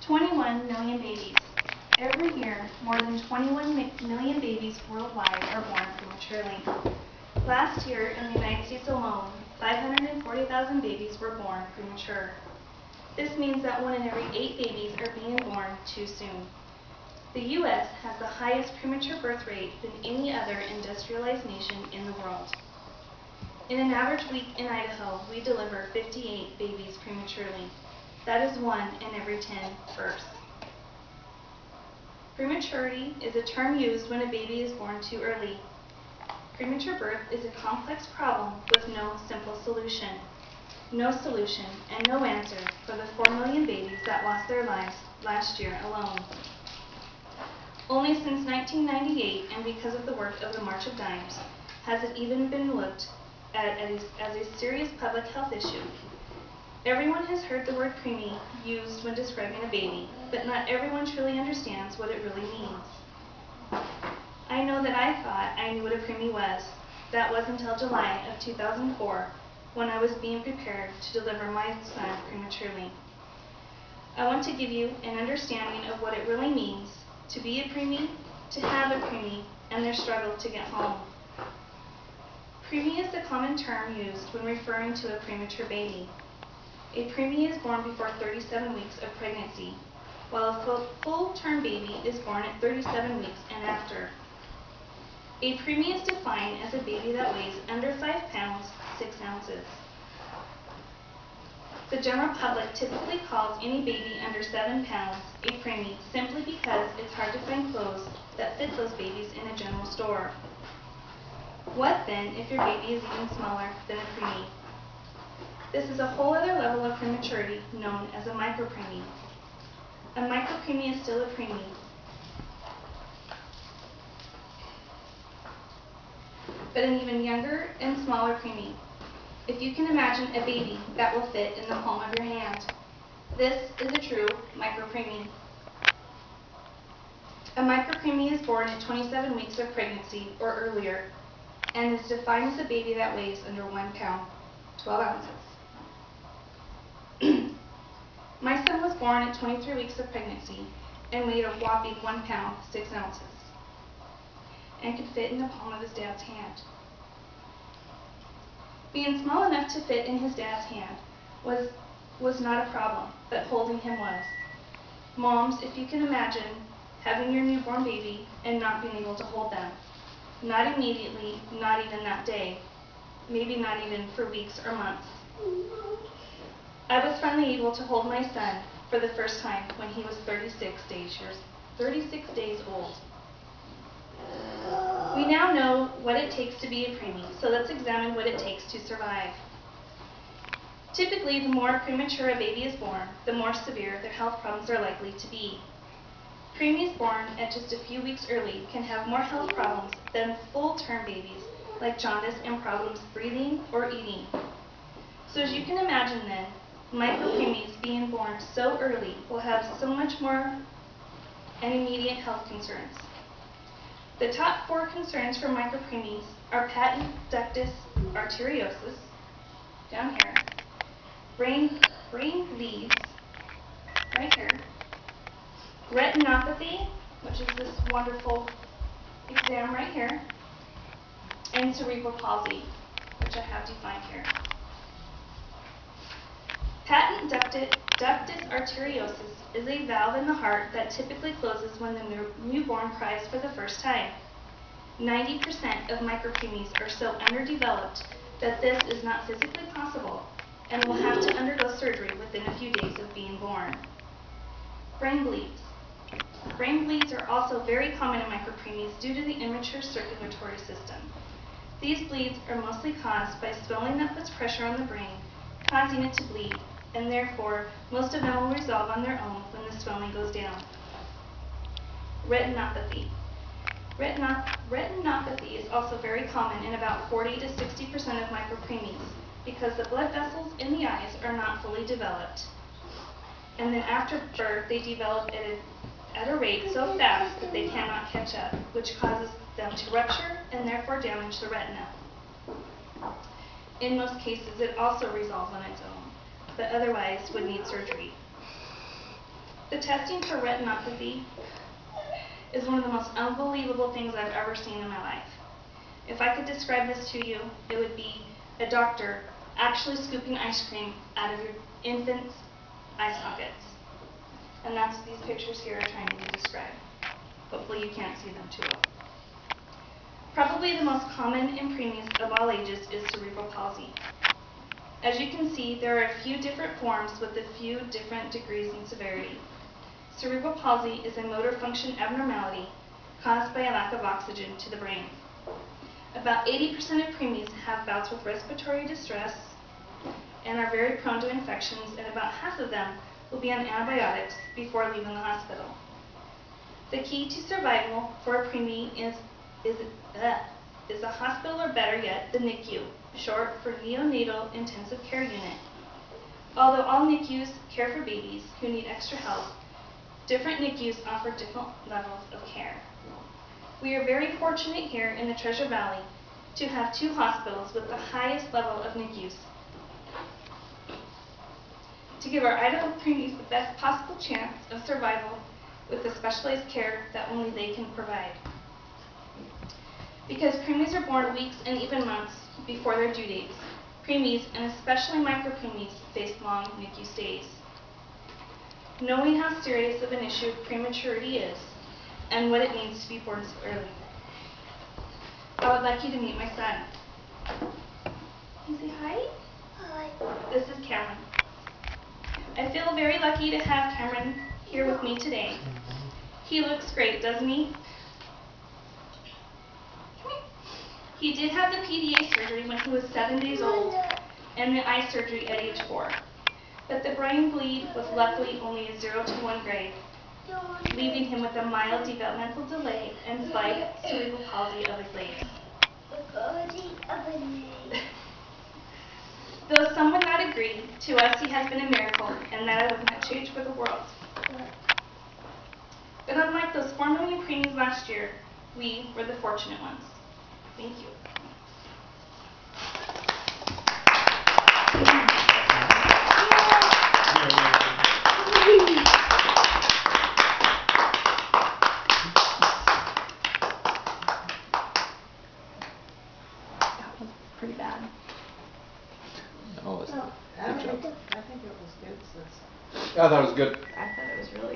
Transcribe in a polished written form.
21 million babies. Every year, more than 21 million babies worldwide are born prematurely. Last year, in the United States alone, 540,000 babies were born premature. This means that 1 in every 8 babies are being born too soon. The U.S. has the highest premature birth rate than any other industrialized nation in the world. In an average week in Idaho, we deliver 58 babies prematurely. That is 1 in every 10 births. Prematurity is a term used when a baby is born too early. Premature birth is a complex problem with no simple solution. No solution and no answer for the 4 million babies that lost their lives last year alone. Only since 1998, and because of the work of the March of Dimes, has it even been looked at as a serious public health issue. Everyone has heard the word preemie used when describing a baby, but not everyone truly understands what it really means. I know that I thought I knew what a preemie was. That was until July of 2004, when I was being prepared to deliver my son prematurely. I want to give you an understanding of what it really means to be a preemie, to have a preemie, and their struggle to get home. Preemie is the common term used when referring to a premature baby. A preemie is born before 37 weeks of pregnancy, while a full-term baby is born at 37 weeks and after. A preemie is defined as a baby that weighs under 5 pounds, 6 ounces. The general public typically calls any baby under 7 pounds a preemie simply because it's hard to find clothes that fit those babies in a general store. What then if your baby is even smaller than a preemie? This is a whole other level of prematurity known as a micropreemie. A micropreemie is still a preemie, but an even younger and smaller preemie. If you can imagine a baby that will fit in the palm of your hand, this is a true micropreemie. A micropreemie is born at 27 weeks of pregnancy or earlier and is defined as a baby that weighs under 1 pound, 12 ounces. My son was born at 23 weeks of pregnancy and weighed a whopping 1 pound, 6 ounces, and could fit in the palm of his dad's hand. Being small enough to fit in his dad's hand was not a problem, but holding him was. Moms, if you can imagine having your newborn baby and not being able to hold them. Not immediately, not even that day, maybe not even for weeks or months. I was finally able to hold my son for the first time when he was 36 days old. We now know what it takes to be a preemie, so let's examine what it takes to survive. Typically, the more premature a baby is born, the more severe their health problems are likely to be. Preemies born at just a few weeks early can have more health problems than full-term babies, like jaundice and problems breathing or eating. So as you can imagine then, micropreemies being born so early will have so much more and immediate health concerns. The top 4 concerns for micropreemies are patent ductus arteriosus, down here, brain bleeds, right here, retinopathy, which is this wonderful exam right here, and cerebral palsy, which I have defined here. Patent ductus arteriosus is a valve in the heart that typically closes when the newborn cries for the first time. 90% of micropreemies are so underdeveloped that this is not physically possible and will have to undergo surgery within a few days of being born. Brain bleeds. Brain bleeds are also very common in micropreemies due to the immature circulatory system. These bleeds are mostly caused by swelling that puts pressure on the brain, causing it to bleed, and therefore most of them will resolve on their own when the swelling goes down. Retinopathy. Retinopathy is also very common in about 40 to 60% of micropreemies because the blood vessels in the eyes are not fully developed. And then after birth, they develop at a rate so fast that they cannot catch up, which causes them to rupture and therefore damage the retina. In most cases, it also resolves on its own, but otherwise would need surgery. The testing for retinopathy is one of the most unbelievable things I've ever seen in my life. If I could describe this to you, it would be a doctor actually scooping ice cream out of your infant's eye sockets. And that's what these pictures here are trying to describe. Hopefully you can't see them too well. Probably the most common in preemies of all ages is cerebral palsy. As you can see, there are a few different forms with a few different degrees in severity. Cerebral palsy is a motor function abnormality caused by a lack of oxygen to the brain. About 80% of preemies have bouts with respiratory distress and are very prone to infections, and about half of them will be on antibiotics before leaving the hospital. The key to survival for a preemie is a hospital, or better yet, the NICU, short for Neonatal Intensive Care Unit. Although all NICUs care for babies who need extra help, different NICUs offer different levels of care. We are very fortunate here in the Treasure Valley to have 2 hospitals with the highest level of NICUs to give our Idaho preemies the best possible chance of survival with the specialized care that only they can provide. Because preemies are born weeks and even months before their due dates, preemies, and especially micropreemies, face long NICU stays. Knowing how serious of an issue prematurity is and what it means to be born so early, I would like you to meet my son. Can you say hi? Hi. This is Cameron. I feel very lucky to have Cameron here with me today. He looks great, doesn't he? He did have the PDA surgery when he was 7 days old and the eye surgery at age 4. But the brain bleed was luckily only a 0 to 1 grade, leaving him with a mild developmental delay and slight cerebral palsy of his legs. Though some would not agree, to us he has been a miracle, and that I would not change for the world. But unlike those 4 million preemies last year, we were the fortunate ones. Thank you. That was pretty bad. Oh, good job. I think it was good. Yeah, that was good. I thought it was really